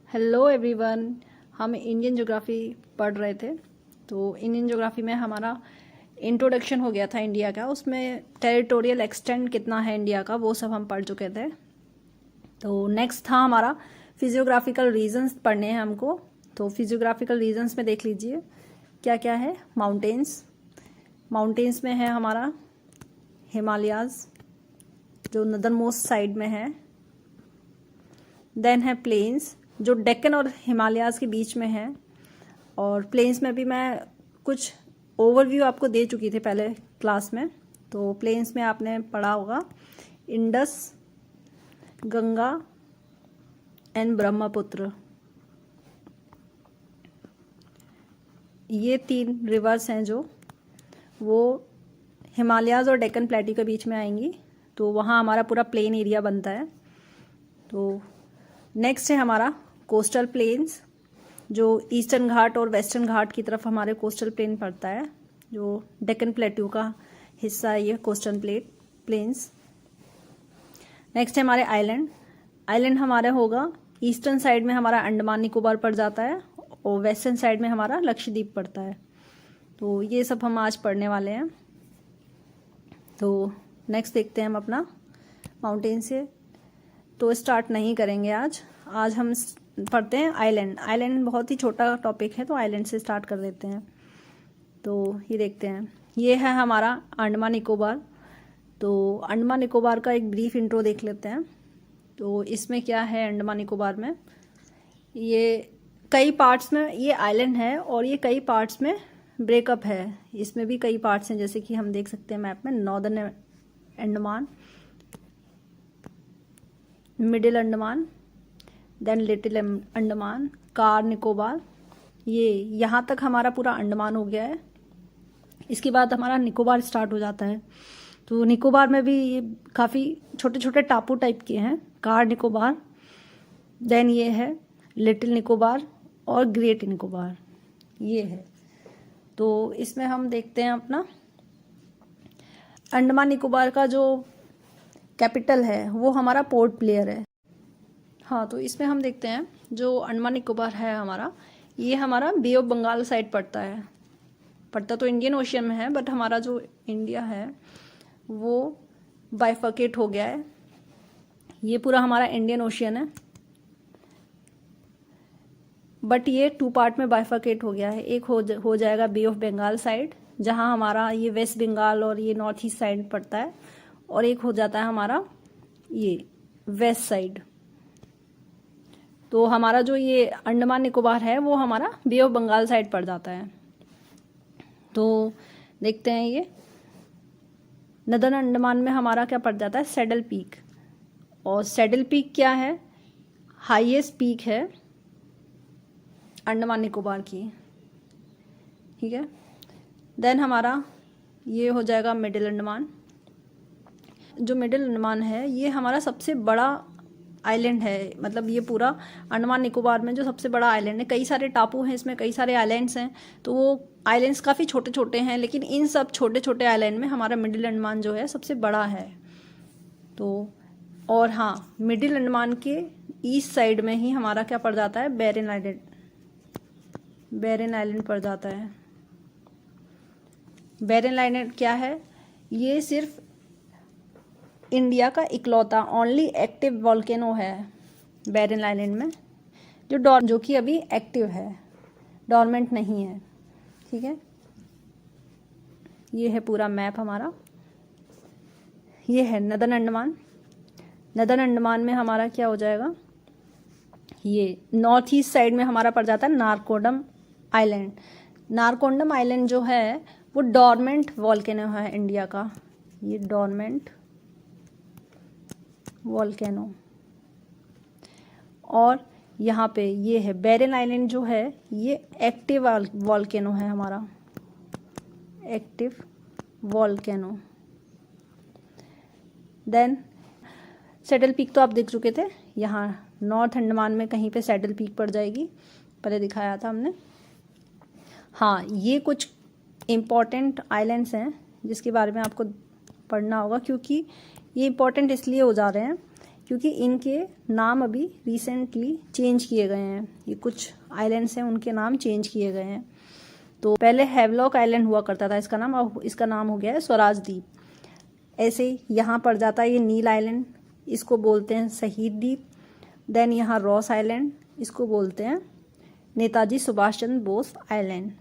Hello everyone. हम Indian geography पढ़ रहे थे। तो इंडियन ज्योग्राफी में हमारा इंट्रोडक्शन हो गया था इंडिया का। उसमें टेरिटोरियल एक्सटेंट कितना है इंडिया का वो सब हम पढ़ चुके थे। तो नेक्स्ट था हमारा फिजियोग्राफिकल रीजन्स पढ़ने हैं हमको। तो फिजियोग्राफिकल रीजन्स में देख लीजिए क्या क्या है। माउंटेन्स में है हमारा हिमालयाज जो नदर्न मोस्ट साइड में है। देन है प्लेन्स जो डेक्कन और हिमालयाज के बीच में है। और प्लेन्स में भी मैं कुछ ओवरव्यू आपको दे चुकी थी पहले क्लास में। तो प्लेन्स में आपने पढ़ा होगा इंडस, गंगा एंड ब्रह्मपुत्र, ये 3 रिवर्स हैं जो वो हिमालयाज और डेक्कन प्लेट्यू के बीच में आएंगी। तो वहाँ हमारा पूरा प्लेन एरिया बनता है। तो नेक्स्ट है हमारा कोस्टल प्लेन्स जो ईस्टर्न घाट और वेस्टर्न घाट की तरफ हमारे कोस्टल प्लेन पड़ता है, जो डेक्कन प्लेट्यू का हिस्सा है ये कोस्टल प्लेन्स। नेक्स्ट है हमारे आइलैंड हमारा होगा ईस्टर्न साइड में हमारा अंडमान निकोबार पड़ जाता है और वेस्टर्न साइड में हमारा लक्षद्वीप पड़ता है। तो ये सब हम आज पढ़ने वाले हैं। तो नेक्स्ट देखते हैं हम अपना माउंटेन से। तो स्टार्ट नहीं करेंगे आज हम पढ़ते हैं आइलैंड बहुत ही छोटा टॉपिक है तो आइलैंड से स्टार्ट कर देते हैं। तो ये देखते हैं, ये है हमारा अंडमान निकोबार। तो अंडमान निकोबार का एक ब्रीफ इंट्रो देख लेते हैं। तो इसमें क्या है अंडमान निकोबार में, ये कई पार्ट्स में ये आइलैंड है और ये कई पार्ट्स में ब्रेकअप है। इसमें भी कई पार्ट्स हैं जैसे कि हम देख सकते हैं मैप में northern Andaman, middle Andaman, then little Andaman, Car Nicobar. ये यहाँ तक हमारा पूरा अंडमान हो गया है। इसके बाद हमारा निकोबार स्टार्ट हो जाता है। तो निकोबार में भी ये काफ़ी छोटे छोटे टापू टाइप के हैं, कार निकोबार, देन ये है लिटिल निकोबार और ग्रेट निकोबार ये है। तो इसमें हम देखते हैं अपना अंडमान निकोबार का जो कैपिटल है वो हमारा पोर्ट ब्लेयर है। हाँ, तो इसमें हम देखते हैं जो अंडमान निकोबार है हमारा, ये हमारा बे ऑफ बंगाल साइड पड़ता तो इंडियन ओशियन में है, बट हमारा जो इंडिया है वो बाइफर्केट हो गया है। ये पूरा हमारा इंडियन ओशियन है बट ये 2 पार्ट में बाइफर्केट हो गया है। एक हो जाएगा बे ऑफ बंगाल साइड जहाँ हमारा ये वेस्ट बंगाल और ये नॉर्थ ईस्ट साइड पड़ता है, और एक हो जाता है हमारा ये वेस्ट साइड। तो हमारा जो ये अंडमान निकोबार है वो हमारा बे ऑफ बंगाल साइड पड़ जाता है। तो देखते हैं ये नदर्न अंडमान में हमारा क्या पड़ जाता है, सैडल पीक। और सैडल पीक क्या है, हाईएस्ट पीक है अंडमान निकोबार की, ठीक है। देन हमारा ये हो जाएगा मिडिल अंडमान। जो मिडिल अंडमान है ये हमारा सबसे बड़ा आइलैंड है, मतलब ये पूरा अंडमान निकोबार में जो सबसे बड़ा आइलैंड है। कई सारे टापू हैं इसमें, कई सारे आइलैंड्स हैं, तो वो आइलैंड्स काफ़ी छोटे छोटे हैं, लेकिन इन सब छोटे छोटे आइलैंड में हमारा मिडिल अंडमान जो है सबसे बड़ा है। तो और हाँ, मिडिल अंडमान के ईस्ट साइड में ही हमारा क्या पड़ जाता है, बैरन आइलैंड पड़ जाता है। बैरन आइलैंड क्या है, ये सिर्फ इंडिया का इकलौता ओनली एक्टिव वॉल्केनो है बैरन आइलैंड में, जो कि अभी एक्टिव है, डॉर्मेंट नहीं है, ठीक है। ये है पूरा मैप हमारा। ये है नदर्न अंडमान में हमारा क्या हो जाएगा, ये नॉर्थ ईस्ट साइड में हमारा पड़ जाता है नारकोंडम आइलैंड जो है वो डॉर्मेंट वॉल्केनो है इंडिया का, ये डॉर्मेंट वॉल्केनो। और यहाँ पे ये है बैरन आइलैंड जो है ये एक्टिव वॉल्केनो है हमारा, active volcano. Then Saddle Peak तो आप देख चुके थे, यहाँ नॉर्थ अंडमान में कहीं पे सैडल पीक पड़ जाएगी, पहले दिखाया था हमने। हाँ, ये कुछ इम्पॉर्टेंट आइलैंड्स हैं जिसके बारे में आपको पढ़ना होगा, क्योंकि ये इम्पॉर्टेंट इसलिए हो जा रहे हैं क्योंकि इनके नाम अभी रिसेंटली चेंज किए गए हैं। ये कुछ आइलैंड्स हैं, उनके नाम चेंज किए गए हैं। तो पहले हैवलॉक आइलैंड हुआ करता था इसका नाम, अब इसका नाम हो गया है स्वराज द्वीप। ऐसे ही यहाँ पड़ जाता है ये नील आइलैंड, इसको बोलते हैं शहीद द्वीप। देन यहाँ रॉस आइलैंड, इसको बोलते हैं नेताजी सुभाष चंद्र बोस आइलैंड।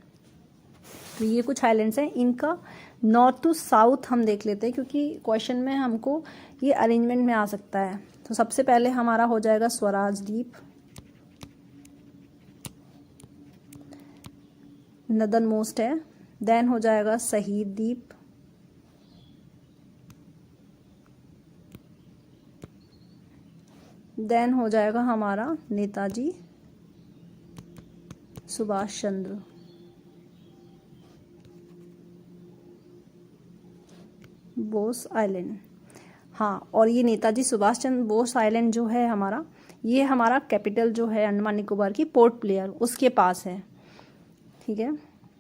तो ये कुछ आइलैंड्स हैं। इनका नॉर्थ टू साउथ हम देख लेते हैं, क्योंकि क्वेश्चन में हमको ये अरेंजमेंट में आ सकता है। तो सबसे पहले हमारा हो जाएगा स्वराज द्वीप, नदन मोस्ट है। देन हो जाएगा शहीद द्वीप, देन हो जाएगा हमारा नेताजी सुभाष चंद्र, बोस आइलैंड। हाँ, और ये नेताजी सुभाष चंद्र बोस आइलैंड जो है हमारा, ये हमारा कैपिटल जो है अंडमान निकोबार की पोर्ट ब्लेयर, उसके पास है। ठीक है,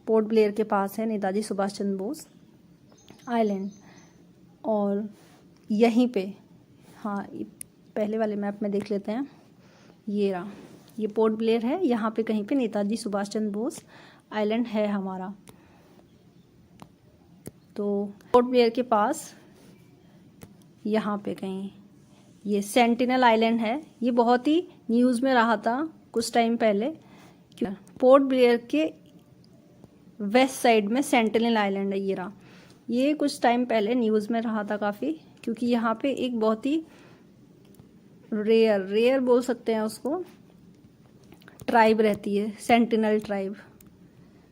पोर्ट ब्लेयर के पास है नेताजी सुभाष चंद्र बोस आइलैंड। और यहीं पे, हाँ, पहले वाले मैप में देख लेते हैं। ये रहा, ये पोर्ट ब्लेयर है, यहाँ पे कहीं पे नेताजी सुभाष चंद्र बोस आइलैंड है हमारा। तो पोर्ट ब्लेयर के पास यहाँ पे कहीं ये सेंटिनल आइलैंड है। ये बहुत ही न्यूज़ में रहा था कुछ टाइम पहले। पोर्ट ब्लेयर के वेस्ट साइड में सेंटिनल आइलैंड है, ये रहा। ये कुछ टाइम पहले न्यूज़ में रहा था काफ़ी, क्योंकि यहाँ पे एक बहुत ही रेयर बोल सकते हैं उसको, ट्राइब रहती है, सेंटिनल ट्राइब।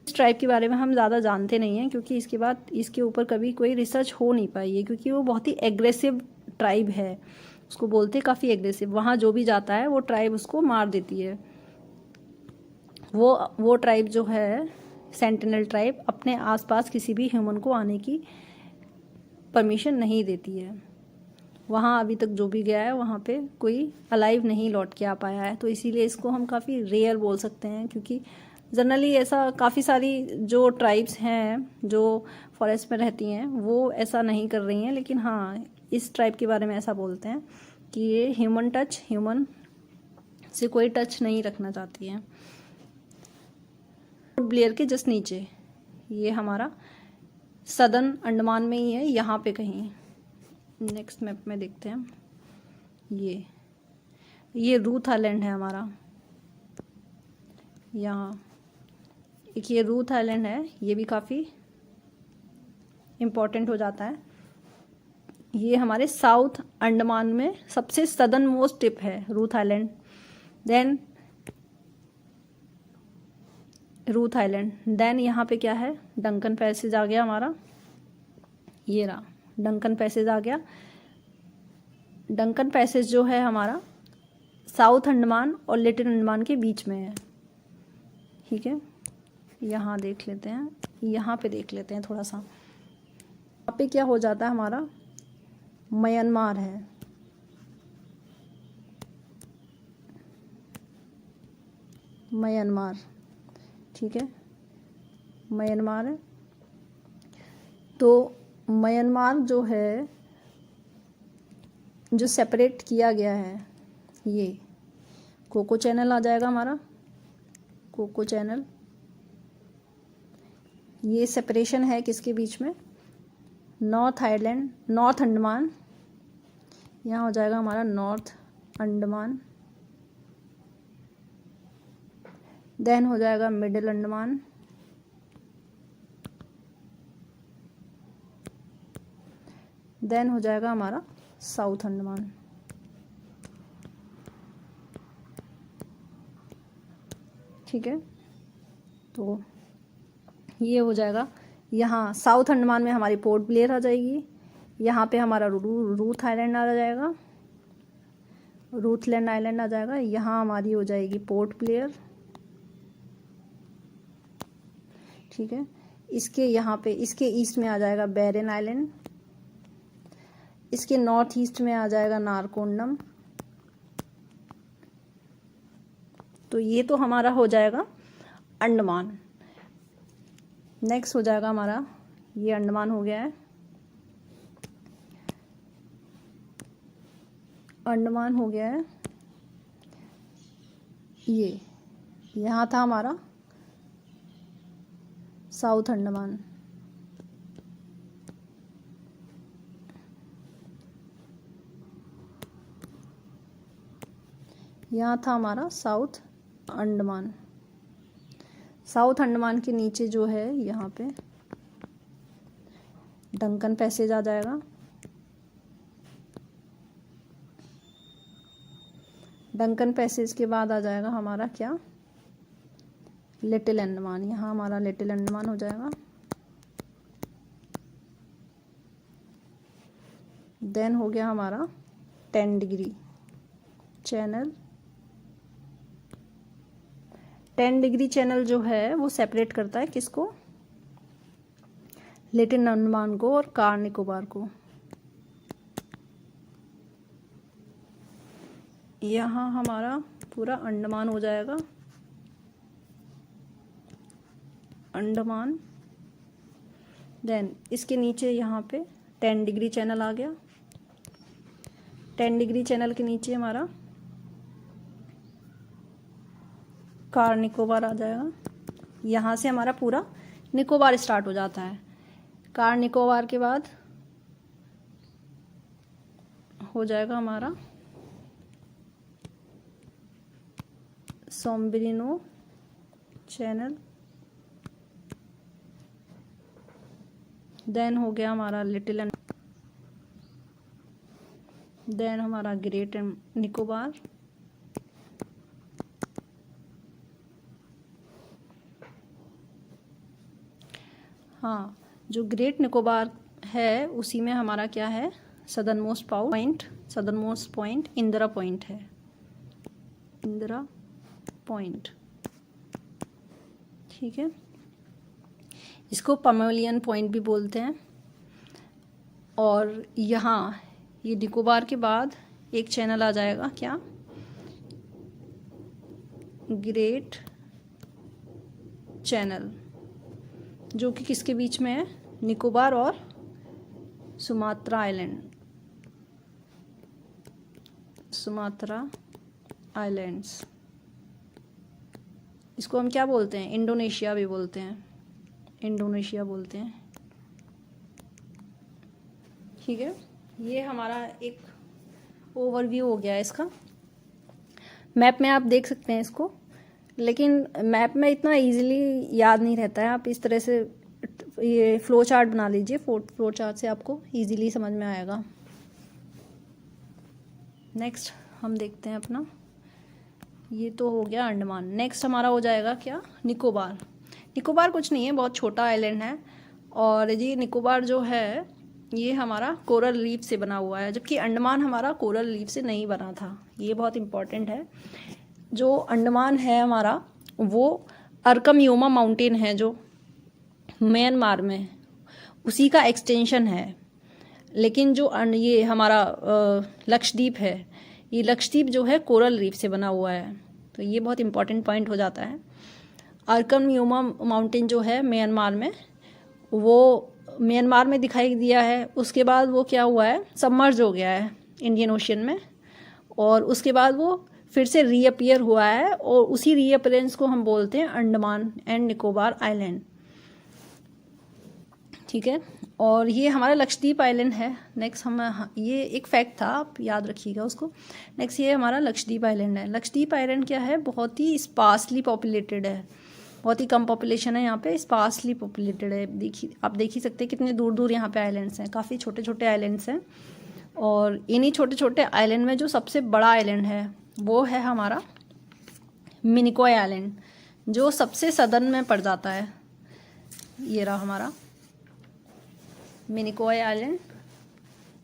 इस ट्राइब के बारे में हम ज़्यादा जानते नहीं हैं, क्योंकि इसके बाद इसके ऊपर कभी कोई रिसर्च हो नहीं पाई है, क्योंकि वो बहुत ही एग्रेसिव ट्राइब है। उसको बोलते हैं काफ़ी एग्रेसिव। वहाँ जो भी जाता है वो ट्राइब उसको मार देती है। वो ट्राइब जो है सेंटिनल ट्राइब, अपने आसपास किसी भी ह्यूमन को आने की परमिशन नहीं देती है। वहाँ अभी तक जो भी गया है वहाँ पे कोई अलाइव नहीं लौट के आ पाया है। तो इसीलिए इसको हम काफ़ी रेयर बोल सकते हैं, क्योंकि जनरली ऐसा काफ़ी सारी जो ट्राइब्स हैं जो फॉरेस्ट में रहती हैं वो ऐसा नहीं कर रही हैं। लेकिन हाँ, इस ट्राइब के बारे में ऐसा बोलते हैं कि ये ह्यूमन से कोई टच नहीं रखना चाहती है। पोर्ट ब्लेयर के जस्ट नीचे ये हमारा सदर्न अंडमान में ही है, यहाँ पे कहीं। नेक्स्ट मैप में देखते हैं। ये रूथ आइलैंड है हमारा। यहाँ एक ये रूथ आइलैंड है, ये भी काफ़ी इम्पोर्टेंट हो जाता है। ये हमारे साउथ अंडमान में सबसे सदर्न मोस्ट टिप है Ruth Island. Then Ruth Island, then यहाँ पे क्या है, डंकन पैसेज आ गया हमारा। ये रहा, डंकन पैसेज आ गया। डंकन पैसेज जो है हमारा साउथ अंडमान और लिटिल अंडमान के बीच में है। ठीक है, यहाँ देख लेते हैं, यहाँ पे देख लेते हैं थोड़ा सा। यहाँ पे क्या हो जाता है हमारा, म्यांमार है। म्यांमार, ठीक है, म्यांमार है। तो म्यांमार जो है, जो सेपरेट किया गया है, ये कोको चैनल आ जाएगा हमारा, कोको चैनल। ये सेपरेशन है किसके बीच में, नॉर्थ आइलैंड, नॉर्थ अंडमान। यहाँ हो जाएगा हमारा नॉर्थ अंडमान। देन हो जाएगा मिडिल अंडमान। देन हो जाएगा हमारा साउथ अंडमान। ठीक है, तो ये हो जाएगा। यहाँ साउथ अंडमान में हमारी पोर्ट ब्लेयर आ जाएगी। यहाँ पे हमारा रूथ आइलैंड आ जाएगा, रूथलैंड आइलैंड आ जाएगा। यहाँ हमारी हो जाएगी पोर्ट ब्लेयर। ठीक है, इसके यहाँ पे, इसके ईस्ट में आ जाएगा बैरन आइलैंड। इसके नॉर्थ ईस्ट में आ जाएगा नारकोंडम। तो ये तो हमारा हो जाएगा अंडमान। नेक्स्ट हो जाएगा हमारा, ये अंडमान हो गया है। अंडमान हो गया है। ये यहाँ था हमारा साउथ अंडमान। यहाँ था हमारा साउथ अंडमान। साउथ अंडमान के नीचे जो है यहाँ पे डंकन पैसेज आ जाएगा। डंकन पैसेज के बाद आ जाएगा हमारा क्या, लिटिल अंडमान। यहाँ हमारा लिटिल अंडमान हो जाएगा। देन हो गया हमारा 10 डिग्री चैनल। 10 डिग्री चैनल जो है वो सेपरेट करता है किसको, लिटिल अंडमान को और कार निकोबार को। यहाँ हमारा पूरा अंडमान हो जाएगा, अंडमान। देन इसके नीचे यहाँ पे 10 डिग्री चैनल आ गया। 10 डिग्री चैनल के नीचे हमारा कार निकोबार आ जाएगा। यहाँ से हमारा पूरा निकोबार स्टार्ट हो जाता है। कार निकोबार के बाद हो जाएगा हमारा सॉम्ब्रेनो चैनल। देन हो गया हमारा लिटिल, देन हमारा ग्रेट निकोबार। हाँ, जो ग्रेट निकोबार है उसी में हमारा क्या है, southern most point, southern most point Indira point है, इंदिरा पॉइंट। ठीक है, इसको पमेलियन पॉइंट भी बोलते हैं। और यहाँ ये निकोबार के बाद एक चैनल आ जाएगा क्या, ग्रेट चैनल, जो कि किसके बीच में है, निकोबार और सुमात्रा आइलैंड, सुमात्रा आइलैंड्स। इसको हम क्या बोलते हैं, इंडोनेशिया भी बोलते हैं, इंडोनेशिया बोलते हैं। ठीक है, ये हमारा एक ओवरव्यू हो गया है इसका। मैप में आप देख सकते हैं इसको, लेकिन मैप में इतना इजीली याद नहीं रहता है। आप इस तरह से ये फ्लो चार्ट बना लीजिए, फ्लो चार्ट से आपको इजीली समझ में आएगा। नेक्स्ट हम देखते हैं अपना, ये तो हो गया अंडमान। नेक्स्ट हमारा हो जाएगा क्या, निकोबार। निकोबार कुछ नहीं है, बहुत छोटा आइलैंड है। और ये निकोबार जो है ये हमारा कोरल रीफ से बना हुआ है, जबकि अंडमान हमारा कोरल रीफ से नहीं बना था। ये बहुत इम्पॉर्टेंट है। जो अंडमान है हमारा वो अरकमयोमा माउंटेन है जो म्यांमार में, उसी का एक्सटेंशन है। लेकिन जो ये हमारा लक्षद्वीप है, ये लक्षद्वीप जो है कोरल रीफ से बना हुआ है। तो ये बहुत इंपॉर्टेंट पॉइंट हो जाता है। अरकमयोमा माउंटेन जो है म्यांमार में, वो म्यांमार में दिखाई दिया है। उसके बाद वो क्या हुआ है, सबमर्ज हो गया है इंडियन ओशियन में, और उसके बाद वो फिर से रीअपियर हुआ है, और उसी रीअपियरेंस को हम बोलते हैं अंडमान एंड निकोबार आइलैंड। ठीक है, और ये हमारा लक्षद्वीप आइलैंड है। नेक्स्ट हम, ये एक फैक्ट था, आप याद रखिएगा उसको। नेक्स्ट ये हमारा लक्षद्वीप आइलैंड है। लक्षद्वीप आइलैंड क्या है, बहुत ही स्पार्सली पॉपुलेटेड है, बहुत ही कम पॉपुलेशन है यहाँ पे, स्पार्सली पॉपुलेटेड है। देखिए, आप देख ही सकते हैं कितने दूर दूर यहाँ पे आइलैंड्स हैं, काफ़ी छोटे छोटे आइलैंड्स हैं। और इन्हीं छोटे छोटे आइलैंड में जो सबसे बड़ा आइलैंड है वो है हमारा मिनिकॉय आइलैंड, जो सबसे सदर्न में पड़ जाता है। ये रहा हमारा मिनिकॉय आइलैंड,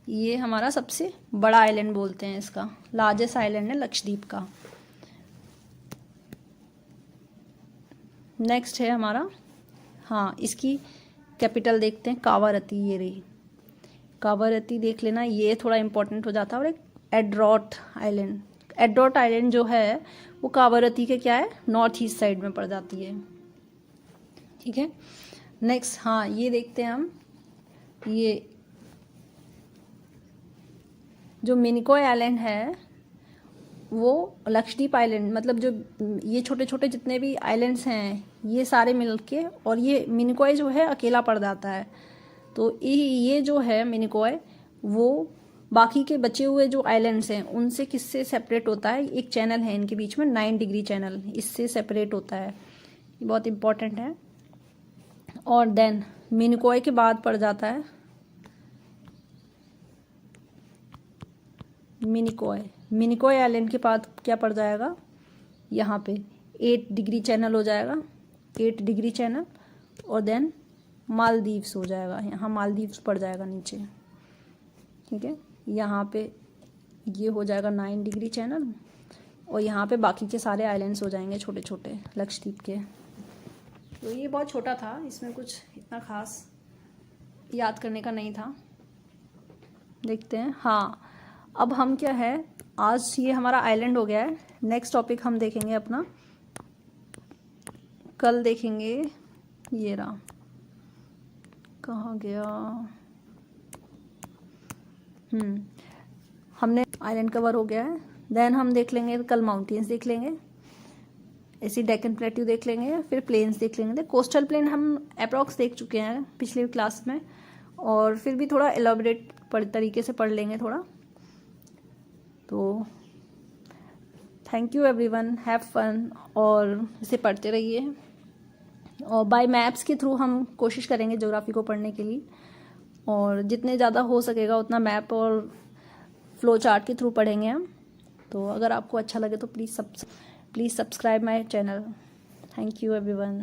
ये हमारा सबसे बड़ा आइलैंड बोलते हैं इसका, लार्जेस्ट आइलैंड है लक्षद्वीप का। नेक्स्ट है हमारा, हाँ, इसकी कैपिटल देखते हैं, कावारती। ये रही कावारती, देख लेना, ये थोड़ा इम्पोर्टेंट हो जाता है। और एक एड्रोट आइलैंड, एड्रोट आइलैंड जो है वो कावारती के क्या है, नॉर्थ ईस्ट साइड में पड़ जाती है। ठीक है, नेक्स्ट, हाँ, ये देखते हैं हम, जो मिनिकॉय आइलैंड है वो लक्षद्वीप आइलैंड, मतलब जो ये छोटे छोटे जितने भी आइलैंड्स हैं ये सारे मिलके, और ये मिनिकॉय जो है अकेला पड़ जाता है। तो ये जो है मिनिकॉय वो बाकी के बचे हुए जो आइलैंड्स हैं उनसे किससे सेपरेट होता है, एक चैनल है इनके बीच में 9 डिग्री चैनल, इससे सेपरेट होता है, ये बहुत इम्पॉर्टेंट है। और देन मिनिकॉय के बाद पड़ जाता है मिनिकॉय आइलैंड के बाद क्या पड़ जाएगा, यहाँ पे 8 डिग्री चैनल हो जाएगा, 8 डिग्री चैनल, और देन मालदीव्स हो जाएगा, यहाँ मालदीव्स पड़ जाएगा नीचे, ठीक है। यहाँ पे ये हो जाएगा 9 डिग्री चैनल, और यहाँ पे बाकी के सारे आइलैंड्स हो जाएंगे छोटे छोटे लक्षद्वीप के। तो ये बहुत छोटा था, इसमें कुछ इतना खास याद करने का नहीं था। देखते हैं, हाँ अब हम क्या है, आज ये हमारा आइलैंड हो गया है। नेक्स्ट टॉपिक हम देखेंगे अपना, कल देखेंगे, ये रहा, कहाँ गया, हमने आइलैंड कवर हो गया है। देन हम देख लेंगे कल माउंटेन्स देख लेंगे, ऐसी डेक्कन प्लेट्यू देख लेंगे, फिर प्लेन्स देख लेंगे। कोस्टल प्लेन हम अप्रॉक्स देख चुके हैं पिछले क्लास में, और फिर भी थोड़ा एलाबोरेट तरीके से पढ़ लेंगे थोड़ा। तो thank you everyone, have fun, और इसे पढ़ते रहिए। और बाय मैप्स के थ्रू हम कोशिश करेंगे ज्योग्राफी को पढ़ने के लिए, और जितने ज़्यादा हो सकेगा उतना मैप और फ्लो चार्ट के थ्रू पढ़ेंगे हम। तो अगर आपको अच्छा लगे तो please subscribe my channel. Thank you everyone.